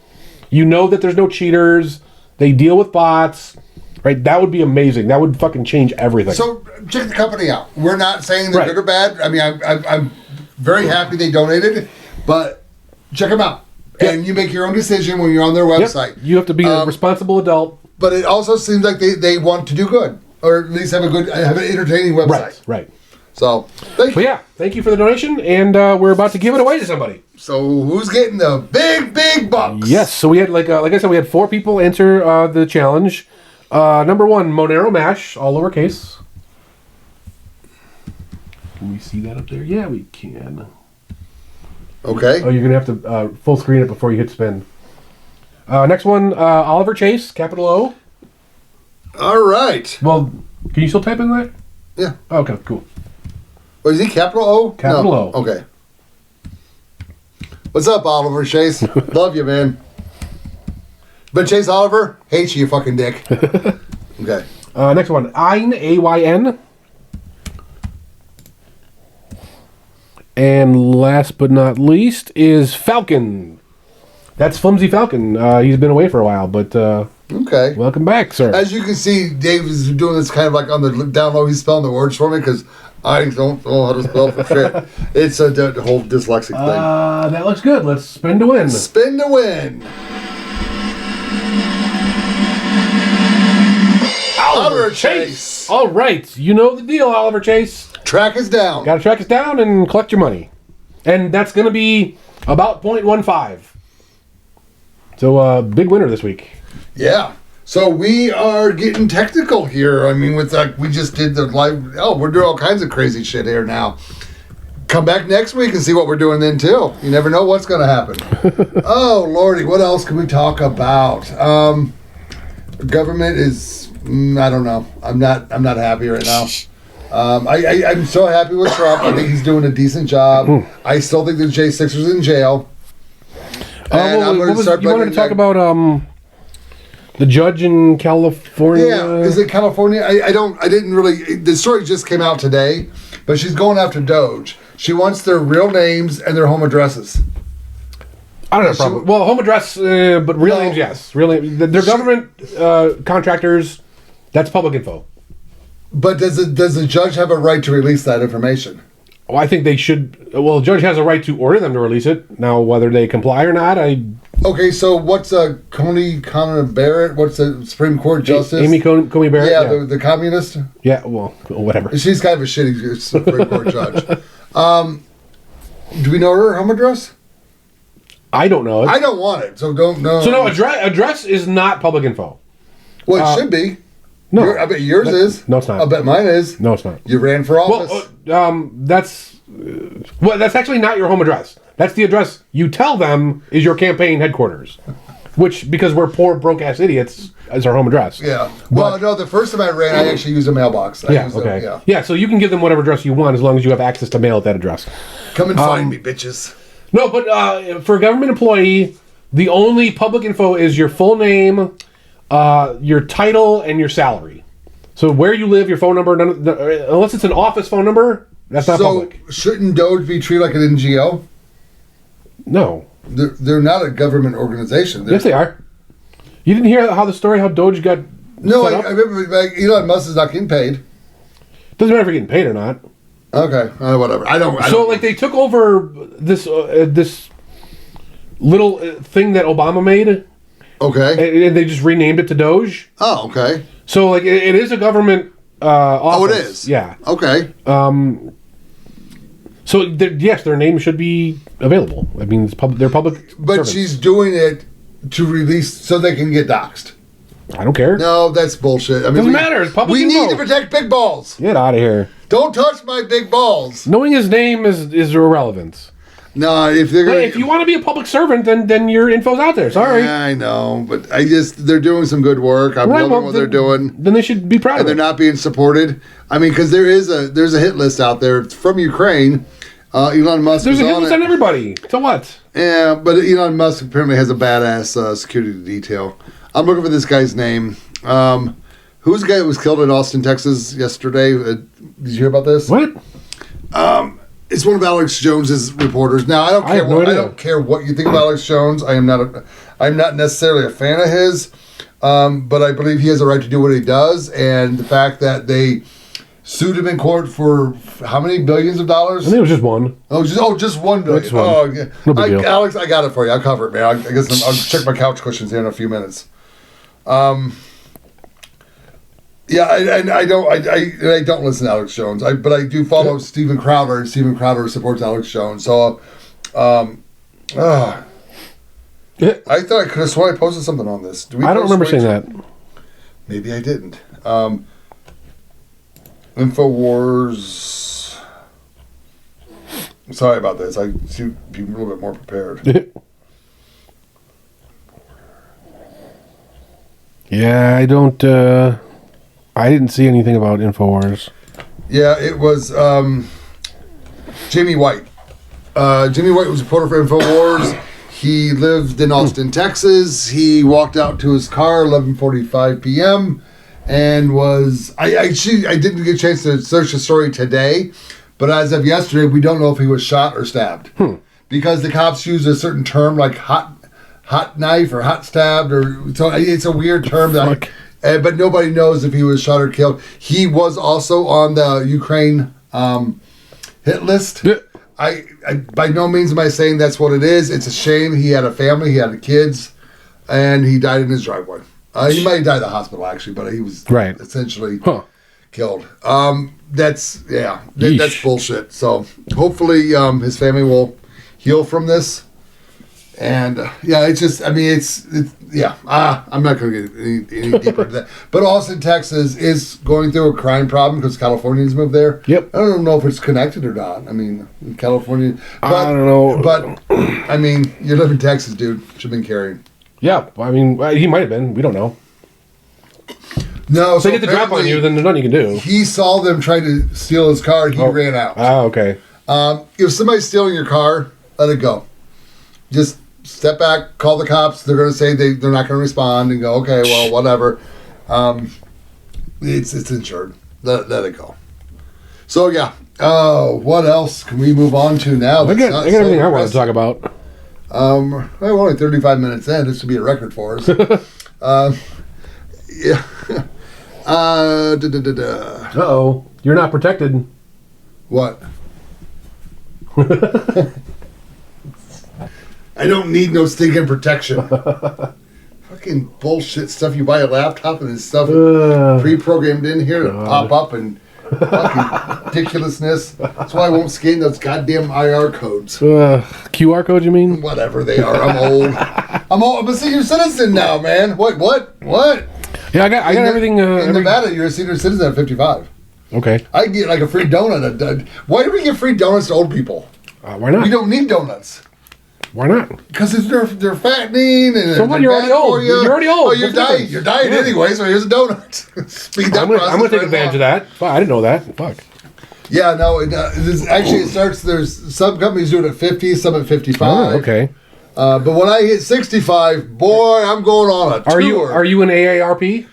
that there's no cheaters, they deal with bots, right? That would be amazing. That would fucking change everything. So check the company out. We're not saying they're good or bad. I mean, I'm very happy they donated, but check them out. And you make your own decision when you're on their website. Yep. You have to be a responsible adult. But it also seems like they want to do good, or at least have an entertaining website. Right. So thank you. Thank you for the donation, and we're about to give it away to somebody. So who's getting the big bucks? Yes. So we had like I said, we had 4 people enter the challenge. Number 1, moneromash, all lowercase. Can we see that up there? Yeah, we can. Okay. Oh, you're going to have to full screen it before you hit spin. Next one, OliverChase, capital O. All right. Well, can you still type in that? Yeah. Okay, cool. Oh, is he capital O? Capital O. Okay. What's up, OliverChase? Love you, man. But Chase Oliver hates you fucking dick. Okay. Next one, Ayn, A-Y-N. And last but not least is Falcon. That's Flimsy Falcon. He's been away for a while, but okay. Welcome back, sir. As you can see, Dave is doing this kind of like on the down low. He's spelling the words for me because I don't know how to spell for shit. It's a whole dyslexic thing. That looks good. Let's spin to win. Spin to win. OliverChase. All right. You know the deal, OliverChase. Track us down. Got to track us down and collect your money. And that's going to be about 0.15. So, big winner this week. Yeah. So we are getting technical here. I mean, with we just did the live. Oh, we're doing all kinds of crazy shit here now. come back next week and see what we're doing then too. You never know what's going to happen. Oh Lordy, what else can we talk about? Government is, I don't know. I'm not happy right now. I'm so happy with Trump. I think he's doing a decent job. I still think the J6ers in jail. And I'm going to start. You wanted to talk about the judge in California? Yeah, is it California? I didn't really. The story just came out today, but she's going after Doge. She wants their real names and their home addresses. I don't have a problem. Well, home address, but real names, yes. They're government contractors. That's public info. But does the judge have a right to release that information? Well, I think they should. Well, the judge has a right to order them to release it. Now, whether they comply or not, Okay, so what's Coney Barrett? What's the Supreme Court Justice? Amy Coney Barrett? Yeah, the communist? Yeah, well, whatever. She's kind of a shitty Supreme Court judge. Do we know her home address? I don't know it. I don't want it, so don't know. So no, address is not public info. Well, it should be. No. I bet yours is. No, it's not. I bet mine is. No, it's not. You ran for office. Well, that's actually not your home address. That's the address you tell them is your campaign headquarters. Which, because we're poor, broke-ass idiots, is our home address. Yeah. Well, no, the first time I ran, I actually used a mailbox. Yeah, so you can give them whatever address you want as long as you have access to mail at that address. Come and find me, bitches. No, but for a government employee, the only public info is your full name, your title, and your salary. So where you live, your phone number, unless it's an office phone number, that's not public. So shouldn't Doge be treated like an NGO? No. They're not a government organization. Yes, they are. You didn't hear how Doge got set up? I remember Elon Musk is not getting paid. Doesn't matter if you're getting paid or not. Okay, whatever. I don't. They took over this little thing that Obama made. Okay. And they just renamed it to Doge. Oh, okay. So it is a government office. Oh, it is? Yeah. Okay. So yes, their name should be available. I mean, they're public. But servants. she's doing it to release so they can get doxxed. I don't care. No, that's bullshit. I mean, doesn't matter. It's public. We need to protect big balls. Get out of here. Don't touch my big balls. Knowing his name is irrelevant. No, if you want to be a public servant, then your info's out there. Sorry. Yeah, I know, but they're doing some good work. I'm loving what they're doing. Then they should be proud of it. And they're not being supported. I mean, because there's a hit list out there from Ukraine. Elon Musk. There's a hit list on everybody. So what? Yeah, but Elon Musk apparently has a badass security detail. I'm looking for this guy's name. Who's the guy that was killed in Austin, Texas yesterday? Did you hear about this? What? It's one of Alex Jones's reporters. Now I don't care what you think of Alex Jones. I'm not necessarily a fan of his, but I believe he has a right to do what he does. And the fact that they sued him in court for how many billions of dollars? I think it was just one. Just $1 billion. Just one. Oh, yeah. No big deal. Alex, I got it for you. I'll cover it, man. I guess I'll check my couch cushions here in a few minutes. Yeah, I don't listen to Alex Jones. But I do follow Steven Crowder. Steven Crowder supports Alex Jones. So, I thought I could have sworn I posted something on this. I don't remember saying that. Maybe I didn't. InfoWars. Sorry about this. I should be a little bit more prepared. Yeah, I don't. I didn't see anything about InfoWars. Yeah, it was Jamie White. Jamie White was a reporter for InfoWars. He lived in Austin, Texas. He walked out to his car 11:45 p.m. and was... I didn't get a chance to search the story today, but as of yesterday, we don't know if he was shot or stabbed. Because the cops use a certain term like hot knife or hot stabbed, so it's a weird term that... but nobody knows if he was shot or killed. He was also on the Ukraine hit list. Yeah. I by no means am I saying that's what it is. It's a shame. He had a family. He had kids. And he died in his driveway. He might have died at the hospital, actually, but he was essentially killed. That's bullshit. So hopefully his family will heal from this. And yeah, it's just, I mean, it's yeah. I'm not going to get any deeper into that. But Austin, Texas is going through a crime problem because Californians moved there. Yep. I don't know if it's connected or not. I mean, California. But, I don't know. But I mean, you live in Texas, dude. Should have been carrying. Yeah, I mean, he might have been. We don't know. No, if they get the drop on you, then there's nothing you can do. He saw them trying to steal his car. He ran out. Oh, okay. If somebody's stealing your car, let it go. Just step back, call the cops. They're going to say they're not going to respond and go, okay, well, whatever. It's insured. Let it go. So, yeah. What else can we move on to now? I got everything I want to talk about. We're only 35 minutes in. This would be a record for us. Yeah. Uh-oh. You're not protected. What? I don't need no stinking protection. Fucking bullshit stuff. You buy a laptop and it's stuff pre-programmed in here to pop up and fucking ridiculousness. That's why I won't scan those goddamn IR codes. QR code, you mean? Whatever they are. I'm old. I'm a senior citizen now, man. What? Yeah, I got everything. In Nevada, you're a senior citizen at 55. Okay. I get like a free donut. Why do we give free donuts to old people? Why not? We don't need donuts. Why not? Because they're fattening and so what? You're already old. You're already old. Oh, you're dying. You're dying anyway. So here's a donut. Speed that process. I'm gonna take advantage of that. Fuck, I didn't know that. Fuck. Yeah, no. It starts. There's some companies do it at 50, some at 55. Oh, okay. But when I hit 65, boy, I'm going on a tour. Are you an AARP?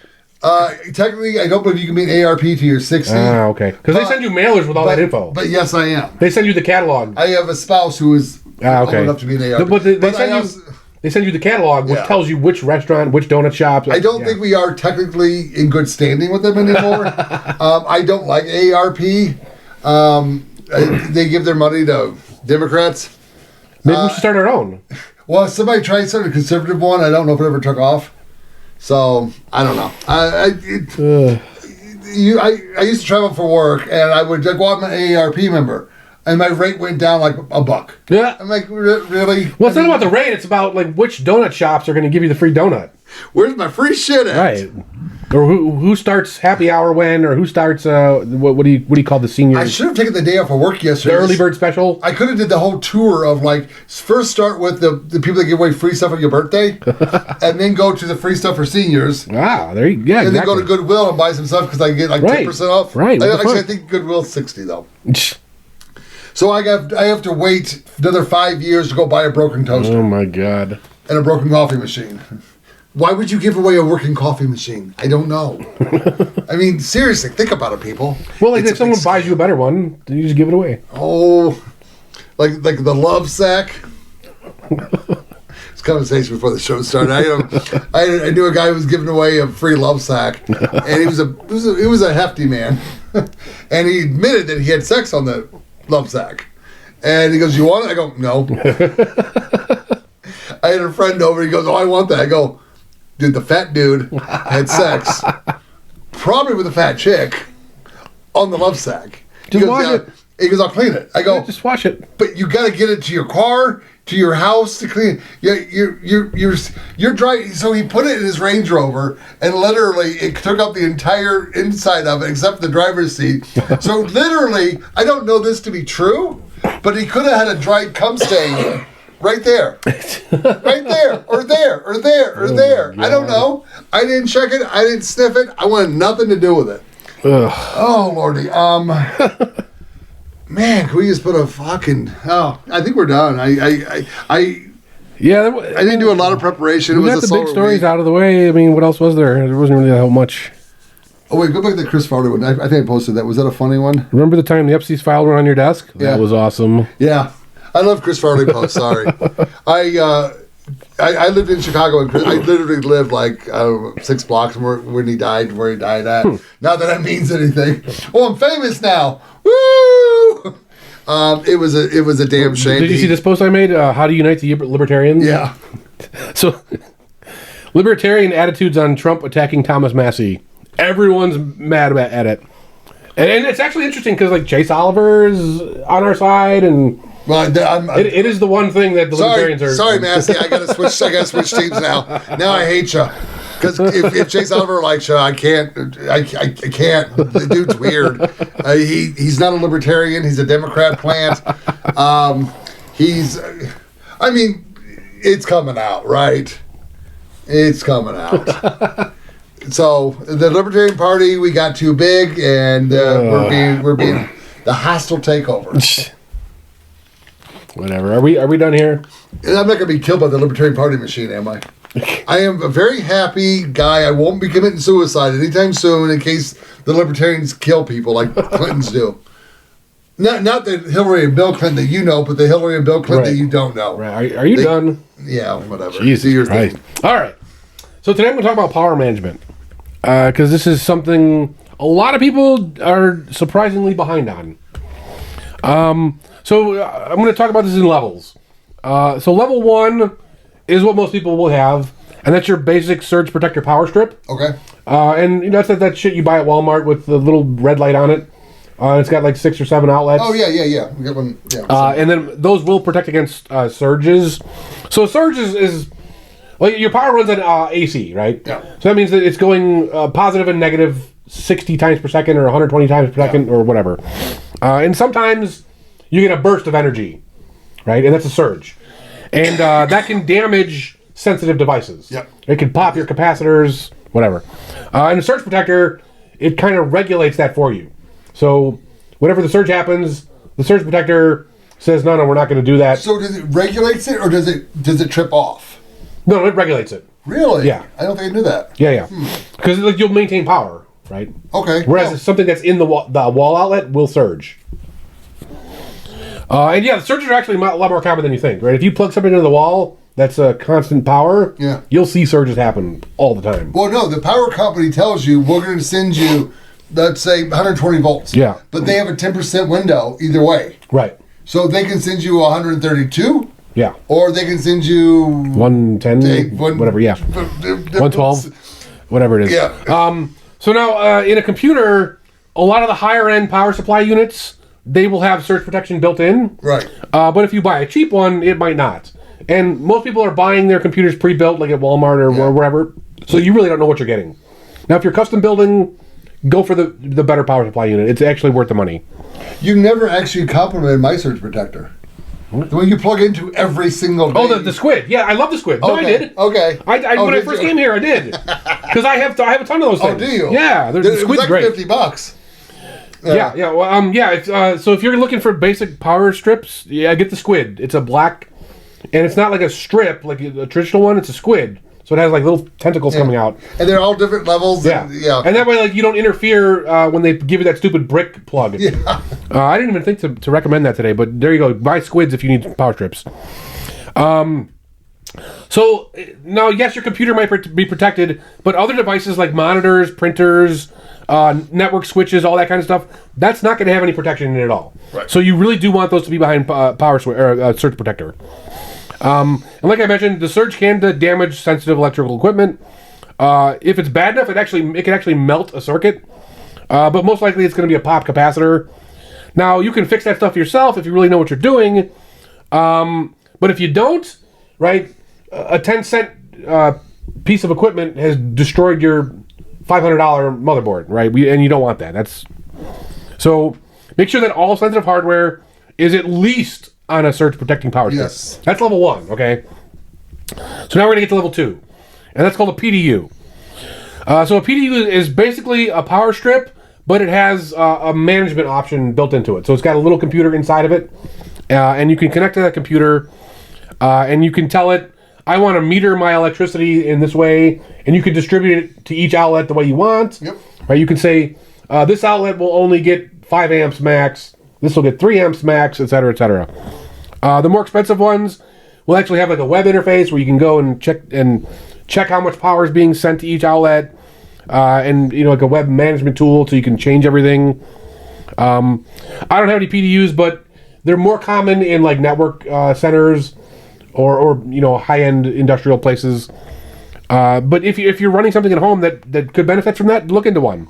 Technically, I don't believe you can be an ARP to your 60. Ah, okay. Because they send you mailers with all that info. But yes, I am. They send you the catalog. I have a spouse who is old enough to be an ARP. But they send you the catalog, which tells you which restaurant, which donut shop. I don't think we are technically in good standing with them anymore. I don't like ARP. They give their money to Democrats. Maybe we should start our own. Well, somebody tried to start a conservative one. I don't know if it ever took off. So, I don't know. I used to travel for work, and I would go out, I'm an AARP member, and my rate went down like $1. Yeah. I'm like, really? Well, it's not about the rate. It's about like which donut shops are going to give you the free donut. Where's my free shit at? Right. Or who starts happy hour when, or who starts what do you call the seniors? I should have taken the day off of work yesterday. The early bird special. I could have did the whole tour of like first start with the people that give away free stuff on your birthday, and then go to the free stuff for seniors. Wow, there you go. And then go to Goodwill and buy some stuff because I get like 10% off. Right. I think Goodwill's 60 though. So I have to wait another 5 years to go buy a broken toaster. Oh my god. And a broken coffee machine. Why would you give away a working coffee machine? I don't know. I mean, seriously, think about it, people. Well, like if someone buys you a better one, then you just give it away. Oh, like the love sack. It's conversation before the show started. I knew a guy who was giving away a free love sack, and he was a hefty man, and he admitted that he had sex on the love sack, and he goes, "You want it?" I go, "No." I had a friend over. He goes, "Oh, I want that." I go, "Dude, the fat dude had sex, probably with a fat chick, on the love sack." Just wash it. He goes, "I'll clean it." I go, "Just wash it." But you got to get it to your car, to your house to clean. Yeah, you're driving. So he put it in his Range Rover, and literally it took up the entire inside of it except the driver's seat. So literally, I don't know this to be true, but he could have had a dried cum stain. Right there. Right there. Or there. Or there. Or there. I don't know. I didn't check it. I didn't sniff it. I wanted nothing to do with it. Ugh. Oh, Lordy. Man, can we just put a fucking... Oh, I think we're done. I didn't do a lot of preparation. We got the big stories out of the way. I mean, what else was there? There wasn't really that much. Oh, wait. Go back to the Chris Farley one. I think I posted that. Was that a funny one? Remember the time the Epstein's file were on your desk? Yeah. That was awesome. Yeah. I love Chris Farley posts. Sorry, I lived in Chicago, and I literally lived like 6 blocks from where he died at. Not that means anything. Well, I'm famous now. Woo! It was a damn shame. Did you see this post I made? How to unite the libertarians? Yeah. So, libertarian attitudes on Trump attacking Thomas Massie. Everyone's mad at it, and it's actually interesting because like Chase Oliver is on our side and. Well, it is the one thing that the libertarians are. Sorry, Massie, I gotta switch teams now. Now I hate you. Because if Chase Oliver likes you, I can't. The dude's weird. He's not a libertarian. He's a Democrat plant. It's coming out, right? It's coming out. So the Libertarian Party, we got too big, and we're being the hostile takeover. Whatever. Are we done here? I'm not going to be killed by the Libertarian Party machine, am I? I am a very happy guy. I won't be committing suicide anytime soon in case the Libertarians kill people like Clintons do. Not the Hillary and Bill Clinton that you know, but the Hillary and Bill Clinton that you don't know. Right. Are you done? Yeah, whatever. Jesus Christ. All right. So today I'm going to talk about power management because this is something a lot of people are surprisingly behind on. So I'm going to talk about this in levels. So level 1 is what most people will have, and that's your basic surge protector power strip. Okay. And that's that shit you buy at Walmart with the little red light on it. It's got like 6 or 7 outlets. Oh, yeah. We got one. Yeah. And then those will protect against surges. So surge is well, your power runs on AC, right? Yeah. So that means that it's going positive and negative 60 times per second or 120 times per second or whatever. And sometimes you get a burst of energy, right? And that's a surge. And that can damage sensitive devices. Yep. It can pop your capacitors, whatever. And the surge protector, it kind of regulates that for you. So whenever the surge happens, the surge protector says, no, we're not going to do that. So does it regulates it, or does it trip off? No, it regulates it. Really? Yeah. I don't think I knew that. Yeah. Because you'll maintain power, right? Okay. Whereas something that's in the wall outlet will surge. And the surges are actually a lot more common than you think, right? If you plug something into the wall that's a constant power, you'll see surges happen all the time. Well, no, the power company tells you, we're going to send you, let's say, 120 volts. Yeah. But they have a 10% window either way. Right. So they can send you 132. Yeah. Or they can send you 110, whatever, 112, whatever it is. Yeah. So now, in a computer, a lot of the higher-end power supply units, they will have surge protection built in. Right. But if you buy a cheap one, it might not. And most people are buying their computers pre-built, like at Walmart or wherever, so you really don't know what you're getting. Now, if you're custom building, go for the better power supply unit. It's actually worth the money. You've never actually complimented my surge protector. The one you plug into every single day. Oh, the squid. Yeah, I love the squid. No, I did. Okay. When I first came here, I did. Because I have a ton of those things. Oh, do you? Yeah, the squid's like great. $50. Yeah. Well, so if you're looking for basic power strips, get the squid. It's a black, and it's not like a strip like a traditional one. It's a squid, so it has like little tentacles coming out. And they're all different levels. Yeah. And that way, like, you don't interfere when they give you that stupid brick plug. Yeah. I didn't even think to recommend that today, but there you go. Buy squids if you need power strips. So now, yes, your computer might be protected, but other devices like monitors, printers, network switches, all that kind of stuff, that's not going to have any protection in it at all. Right. So you really do want those to be behind surge protector. And like I mentioned, the surge can damage sensitive electrical equipment. If it's bad enough, it can actually melt a circuit. But most likely, it's going to be a pop capacitor. Now, you can fix that stuff yourself if you really know what you're doing. But if you don't, right, a 10-cent piece of equipment has destroyed your $500 motherboard, right? And you don't want that. So make sure that all sensitive hardware is at least on a surge protecting power strip. Yes. That's level 1, okay? So now we're going to get to level 2, and that's called a PDU. So a PDU is basically a power strip, but it has a management option built into it. So it's got a little computer inside of it, and you can connect to that computer, and you can tell it, I want to meter my electricity in this way, and you can distribute it to each outlet the way you want. Yep. Right? You can say, this outlet will only get 5 amps max, this will get 3 amps max, etc., etc. The more expensive ones will actually have like a web interface where you can go and check how much power is being sent to each outlet, and like a web management tool so you can change everything. I don't have any PDUs, but they're more common in like network centers or high-end industrial places. But if you're running something at home that could benefit from that, look into one.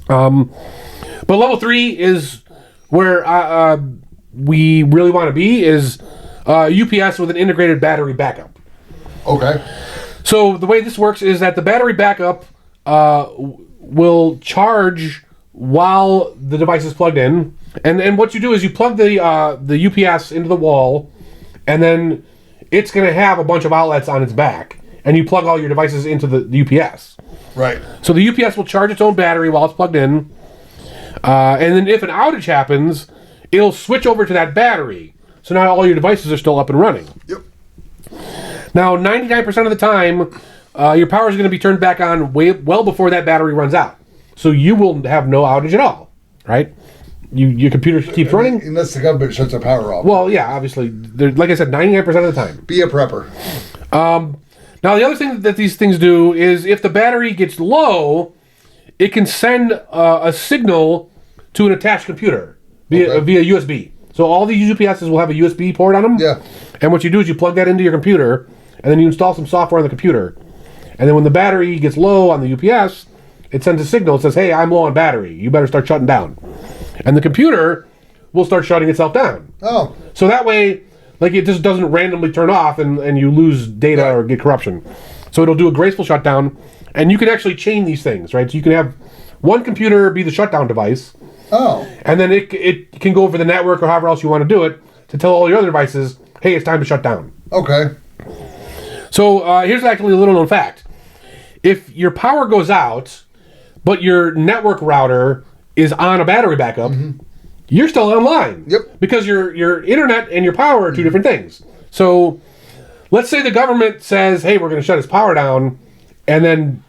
But level 3 is where we really want to be is UPS with an integrated battery backup. Okay. So the way this works is that the battery backup will charge while the device is plugged in, and what you do is you plug the UPS into the wall, and then it's going to have a bunch of outlets on its back, and you plug all your devices into the UPS. Right. So the UPS will charge its own battery while it's plugged in, and then if an outage happens, it'll switch over to that battery. So now all your devices are still up and running. Yep. Now, 99% of the time, your power is going to be turned back on well before that battery runs out. So you will have no outage at all, right? Your computer keeps running. Unless the government shuts the power off. Well, yeah, obviously. Like I said, 99% of the time. Be a prepper. Now, the other thing that these things do is if the battery gets low, it can send a signal to an attached computer via USB. So all these UPSs will have a USB port on them. Yeah. And what you do is you plug that into your computer, and then you install some software on the computer. And then when the battery gets low on the UPS, it sends a signal. It says, hey, I'm low on battery. You better start shutting down. And the computer will start shutting itself down. Oh. So that way, like, it just doesn't randomly turn off and you lose data or get corruption. So it'll do a graceful shutdown. And you can actually chain these things, right? So you can have one computer be the shutdown device. Oh. And then it can go over the network or however else you want to do it to tell all your other devices, hey, it's time to shut down. Okay. So here's actually a little known fact. If your power goes out, but your network router is on a battery backup, you're still online. Yep. Because your internet and your power are two different things. So let's say the government says, hey, we're going to shut his power down, and then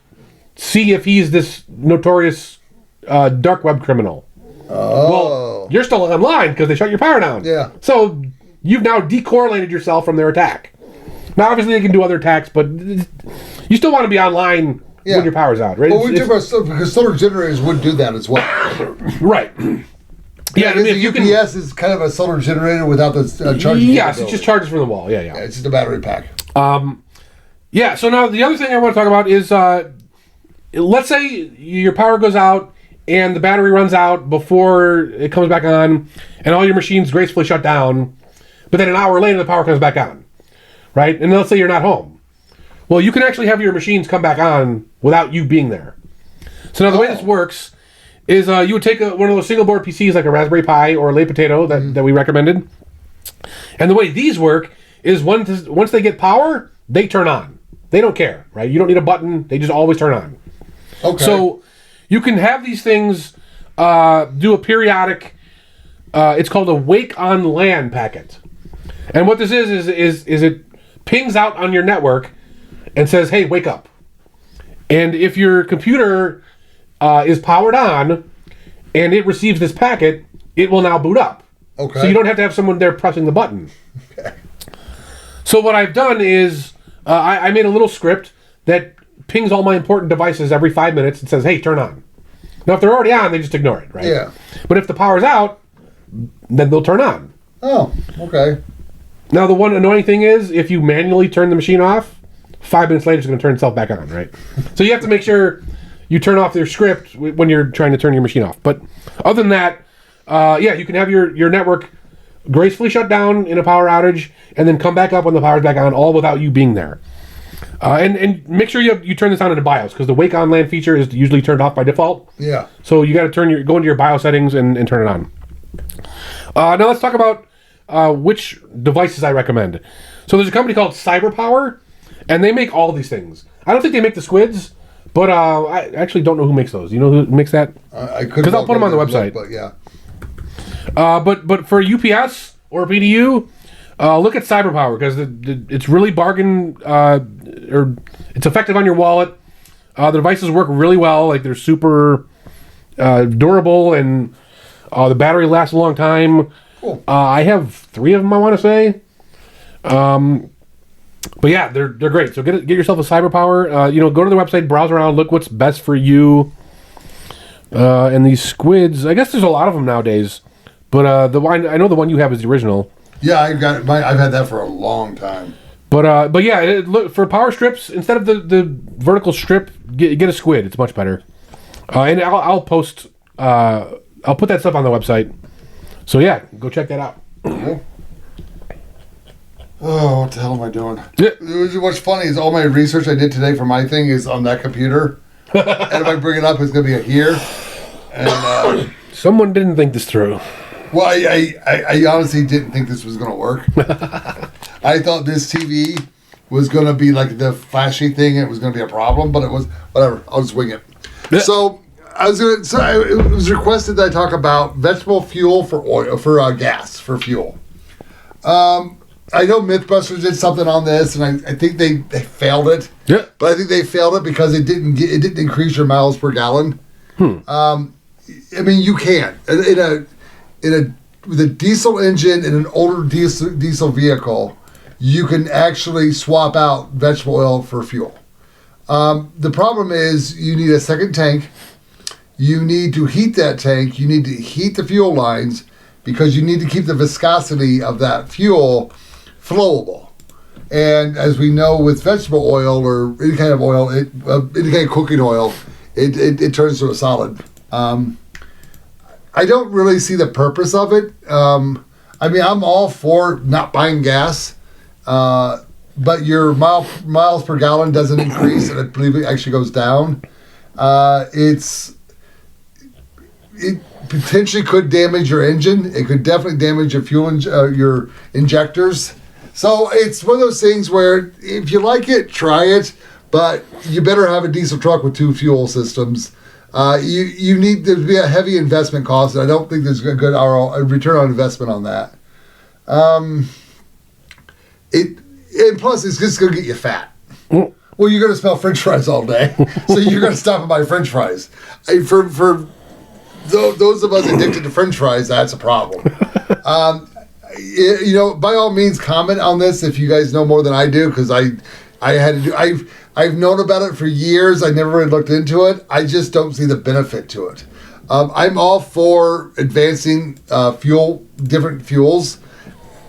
see if he's this notorious dark web criminal. Oh. Well, you're still online because they shut your power down. Yeah. So you've now decorrelated yourself from their attack. Now, obviously, they can do other attacks, but you still want to be online when your power's out, right? Well, we do because solar generators would do that as well. Right. Yeah, I mean, the UPS is kind of a solar generator without the charging. Yes, it just charges from the wall. Yeah. It's just a battery pack. Yeah, so now the other thing I want to talk about is, let's say your power goes out and the battery runs out before it comes back on, and all your machines gracefully shut down, but then an hour later the power comes back on, right? And let's say you're not home. Well, you can actually have your machines come back on without you being there. So now the way this works is you would take one of those single board PCs like a Raspberry Pi or a Lay Potato that we recommended. And the way these work is once they get power, they turn on. They don't care, right? You don't need a button. They just always turn on. Okay. So you can have these things do a periodic, it's called a wake on LAN packet. And what this is it pings out on your network and says, hey, wake up. And if your computer is powered on and it receives this packet, it will now boot up. Okay. So you don't have to have someone there pressing the button. Okay. So what I've done is I made a little script that pings all my important devices every 5 minutes and says, hey, turn on. Now, if they're already on, they just ignore it, right? Yeah. But if the power's out, then they'll turn on. Oh, okay. Now, the one annoying thing is, if you manually turn the machine off, 5 minutes later, it's going to turn itself back on, right? So you have to make sure you turn off your script when you're trying to turn your machine off. But other than that, you can have your network gracefully shut down in a power outage and then come back up when the power's back on, all without you being there. And make sure you turn this on into BIOS, because the wake on LAN feature is usually turned off by default. Yeah. So you got to go into your BIOS settings and turn it on. Now let's talk about which devices I recommend. So there's a company called CyberPower, and they make all these things. I don't think they make the squids, but I actually don't know who makes those. You know who makes that? I couldn't. Because I'll put them on the website. But yeah. But for UPS or PDU, look at CyberPower, because it's really bargain, or it's effective on your wallet. The devices work really well. Like, they're super durable, and the battery lasts a long time. Cool. I have 3 of them, I want to say. But yeah, they're great. So get yourself a CyberPower. Go to the website, browse around, look what's best for you. And these squids, I guess there's a lot of them nowadays. But I know the one you have is the original. Yeah, I've had that for a long time. But yeah, look for power strips, instead of the vertical strip, get a squid. It's much better. And I'll post. I'll put that stuff on the website. So yeah, go check that out. Oh, what the hell am I doing? Yeah. What's funny is all my research I did today for my thing is on that computer. And if I bring it up, it's going to be a here. And someone didn't think this through. Well, I honestly didn't think this was going to work. I thought this TV was going to be like the flashy thing. And it was going to be a problem, but it was whatever. I'll just wing it. Yeah. So it was requested that I talk about vegetable fuel for oil, for gas, for fuel. I know MythBusters did something on this, and I think they failed it. Yeah. But I think they failed it because it didn't increase your miles per gallon. I mean, you can with a diesel engine in an older diesel vehicle, you can actually swap out vegetable oil for fuel. The problem is you need a second tank. You need to heat that tank. You need to heat the fuel lines because you need to keep the viscosity of that fuel flowable. And as we know with vegetable oil or any kind of oil, any kind of cooking oil, it turns to a solid. I don't really see the purpose of it. I mean, I'm all for not buying gas, but your miles per gallon doesn't increase, and I believe it actually goes down. It potentially could damage your engine. It could definitely damage your fuel, your injectors. So it's one of those things where if you like it, try it, but you better have a diesel truck with 2 fuel systems. You need to be a heavy investment cost, and I don't think there's a good return on investment on that. And plus, it's just going to get you fat. Well, you're going to smell French fries all day, so you're going to stop and buy French fries. For those of us addicted to French fries, that's a problem. By all means, comment on this if you guys know more than I do, because I've known about it for years. I never really looked into it. I just don't see the benefit to it. I'm all for advancing different fuels.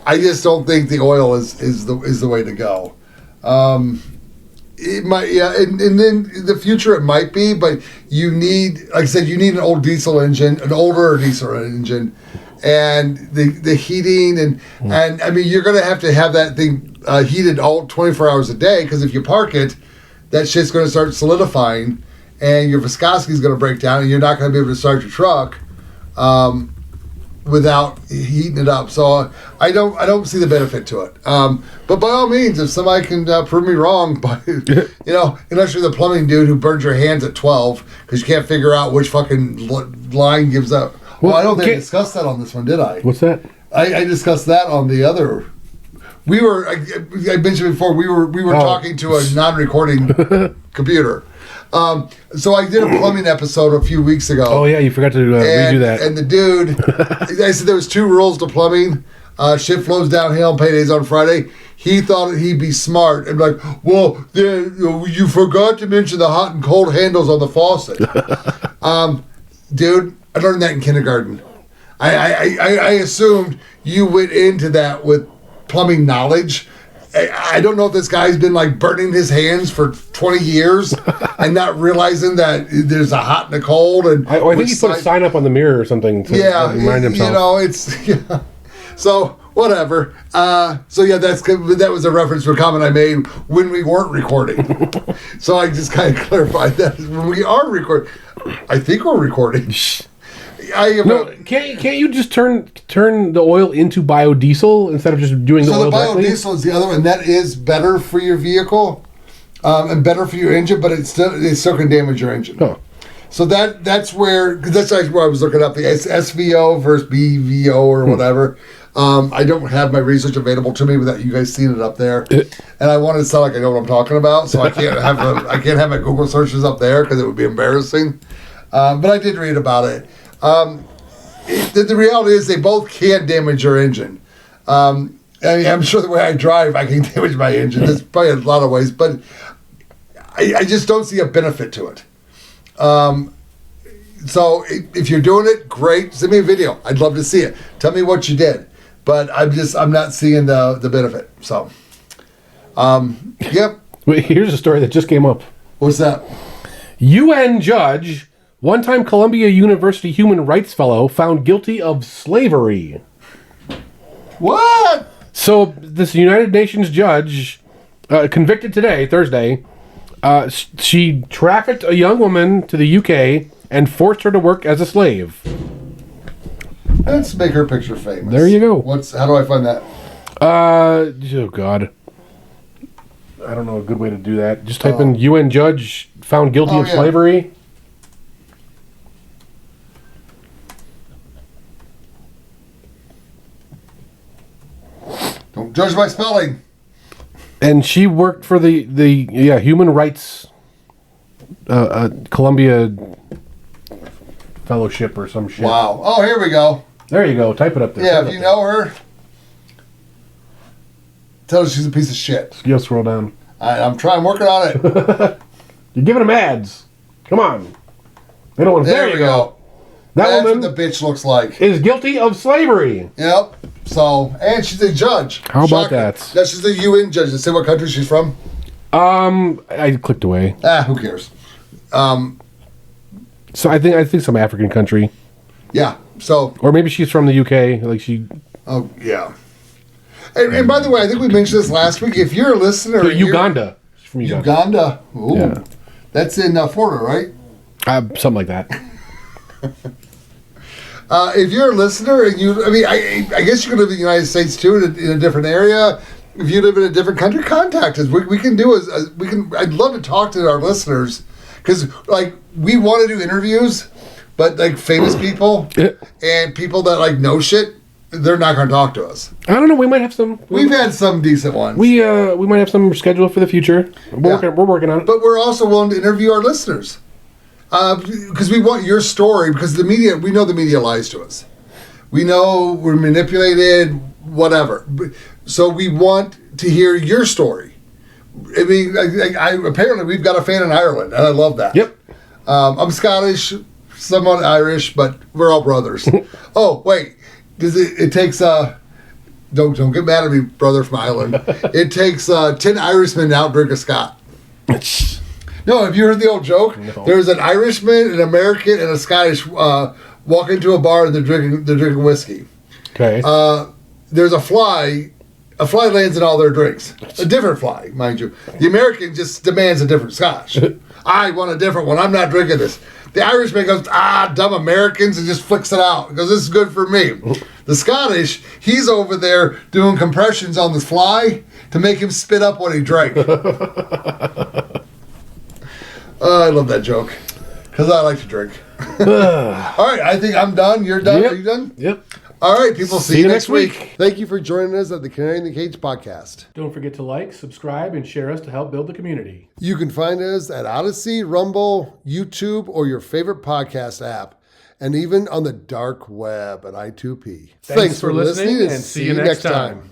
I just don't think the oil is the way to go. It might, and then in the future it might be, but you need, like I said, you need an older diesel engine, and the heating and I mean you're gonna have to have that thing heated all 24 hours a day, because if you park it, that shit's gonna start solidifying, and your viscosity is gonna break down, and you're not gonna be able to start your truck without heating it up. So I don't see the benefit to it. But by all means, if somebody can prove me wrong, but unless you're the plumbing dude who burns your hands at 12 because you can't figure out which fucking line gives out. Well, I don't think I discussed that on this one, did I? What's that? I discussed that on the other. I mentioned before we were talking to a non-recording computer. So I did a plumbing episode a few weeks ago. Oh yeah, you forgot to redo that. And the dude, I said there was 2 rules to plumbing. Shit flows downhill, paydays on Friday. He thought he'd be smart and like, well, you forgot to mention the hot and cold handles on the faucet. Dude, I learned that in kindergarten. I assumed you went into that with plumbing knowledge. I don't know if this guy's been like burning his hands for 20 years and not realizing that there's a hot and a cold. And I think he put a sign up on the mirror or something to remind himself. So whatever. So yeah, that was a reference to a comment I made when we weren't recording. So I just kind of clarified that when we are recording. I think we're recording. Can't you just turn the oil into biodiesel instead of just doing the oil directly? So the biodiesel is the other one. That is better for your vehicle and better for your engine, but it still can damage your engine. Huh. So that's where actually where I was looking up the SVO versus BVO or whatever. I don't have my research available to me without you guys seeing it up there, and I want to sound like I know what I'm talking about, so I can't have my Google searches up there because it would be embarrassing. But I did read about it. The reality is they both can damage your engine. I'm sure the way I drive, I can damage my engine. There's probably a lot of ways, but I just don't see a benefit to it. So if you're doing it, great. Send me a video. I'd love to see it. Tell me what you did. But I'm not seeing the benefit. So, yep. Wait, here's a story that just came up. What's that? UN judge, one-time Columbia University human rights fellow, found guilty of slavery. What? So this United Nations judge, convicted today, Thursday, she trafficked a young woman to the UK and forced her to work as a slave. Let's make her picture famous. There you go. How do I find that? Oh God. I don't know a good way to do that. Just type in UN judge found guilty of slavery. Don't judge my spelling. And she worked for the Human Rights Columbia Fellowship or some shit. Wow. Oh, here we go. There you go. Type it up there. Yeah, if you know her, tell her she's a piece of shit. Go scroll down. I'm trying. I'm working on it. You're giving them ads. Come on. They don't want. There you go. That's woman what the bitch looks like. Is guilty of slavery. Yep. So, and she's a judge. How about that? Yeah, she's a UN judge. Let's say what country she's from. I clicked away. Who cares? So I think some African country. Yeah. So. Or maybe she's from the UK. Like she. Oh yeah. And by the way, I think we mentioned this last week. If you're a listener, Uganda. She's from Uganda. Ooh. Yeah. That's in Florida, right? Something like that. If you're a listener and I guess you could live in the United States too, in a different area. If you live in a different country, contact us. We can do I'd love to talk to our listeners because we want to do interviews, but famous people and people that know shit, they're not going to talk to us. I don't know. We might have some. We've had some decent ones. We might have some scheduled for the future. We're working on it. But we're also willing to interview our listeners. Because we want your story, because we know the media lies to us. We know we're manipulated, whatever. So we want to hear your story. I mean, apparently we've got a fan in Ireland, and I love that. Yep. I'm Scottish, somewhat Irish, but we're all brothers. Oh, wait. It takes, don't get mad at me, brother from Ireland. It takes 10 Irishmen to outdrink a Scot. No, have you heard the old joke? No. There's an Irishman, an American, and a Scottish walk into a bar and they're drinking whiskey. Okay. There's a fly. A fly lands in all their drinks. A different fly, mind you. The American just demands a different scotch. I want a different one. I'm not drinking this. The Irishman goes, dumb Americans, and just flicks it out. Because this is good for me. The Scottish, he's over there doing compressions on the fly to make him spit up what he drank. I love that joke. Because I like to drink. All right, I think I'm done. You're done? Yep. Are you done? Yep. All right, people. See you next week. Thank you for joining us at the Canary in the Cage podcast. Don't forget to like, subscribe, and share us to help build the community. You can find us at Odyssey, Rumble, YouTube, or your favorite podcast app, and even on the dark web at I2P. Thanks for listening, and see you next time.